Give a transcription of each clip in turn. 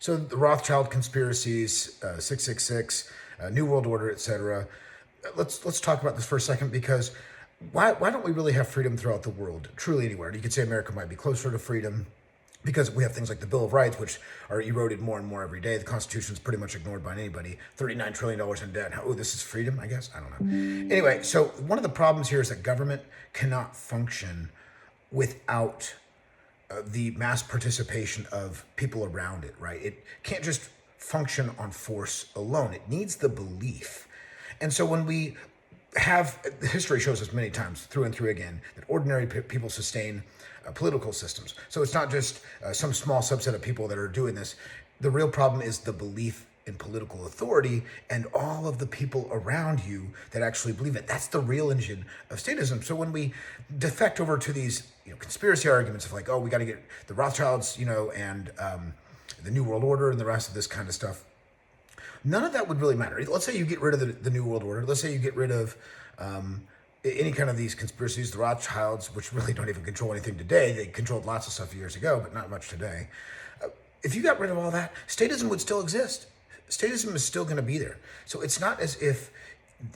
So the Rothschild conspiracies, 666, New World Order, etc. Let's talk about this for a second, because why don't we really have freedom throughout the world, truly anywhere? You could say America might be closer to freedom because we have things like the Bill of Rights, which are eroded more and more every day. The Constitution is pretty much ignored by anybody. $39 trillion in debt. Oh, this is freedom, I guess? I don't know. Anyway, so one of the problems here is that government cannot function without the mass participation of people around it, right? It can't just function on force alone. It needs the belief. And so when we have, history shows us many times through and through again that ordinary people sustain political systems. So it's not just some small subset of people that are doing this. The real problem is the belief in political authority and all of the people around you that actually believe it. That's the real engine of statism. So when we defect over to these conspiracy arguments of like, oh, we got to get the Rothschilds, and the New World Order and the rest of this kind of stuff, none of that would really matter. Let's say you get rid of the New World Order. Let's say you get rid of any kind of these conspiracies, the Rothschilds, which really don't even control anything today. They controlled lots of stuff years ago, but not much today. If you got rid of all that, statism would still exist. Statism is still going to be there. So it's not as if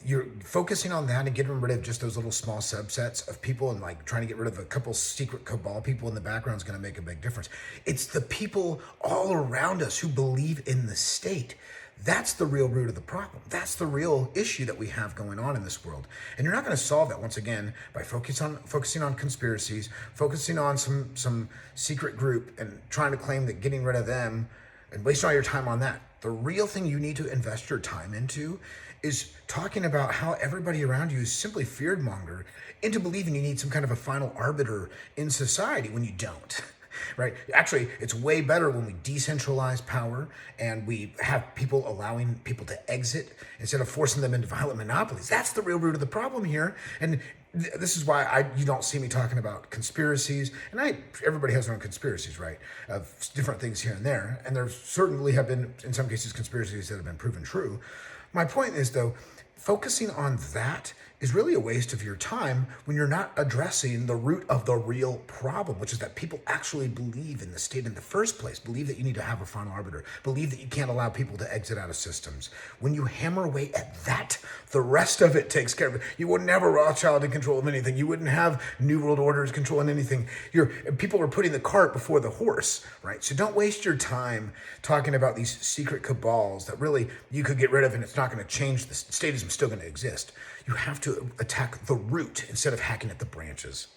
you're focusing on that and getting rid of just those little small subsets of people and like trying to get rid of a couple secret cabal people in the background is going to make a big difference. It's the people all around us who believe in the state. That's the real root of the problem. That's the real issue that we have going on in this world. And you're not going to solve that, once again, by focusing on conspiracies, focusing on some secret group and trying to claim that getting rid of them and wasting all your time on that. The real thing you need to invest your time into is talking about how everybody around you is simply fear-mongered into believing you need some kind of a final arbiter in society when you don't. Right? Actually, it's way better when we decentralize power and we have people allowing people to exit instead of forcing them into violent monopolies. That's the real root of the problem here. And this is why you don't see me talking about conspiracies. And everybody has their own conspiracies, right? Of different things here and there. And there certainly have been, in some cases, conspiracies that have been proven true. My point is, though, focusing on that is really a waste of your time when you're not addressing the root of the real problem, which is that people actually believe in the state in the first place, believe that you need to have a final arbiter, believe that you can't allow people to exit out of systems. When you hammer away at that, the rest of it takes care of it. You wouldn't have a Rothschild in control of anything. You wouldn't have New World Orders controlling anything. People are putting the cart before the horse, right? So don't waste your time talking about these secret cabals that really you could get rid of and it's not going to change. The statism is still going to exist. You have to attack the root instead of hacking at the branches.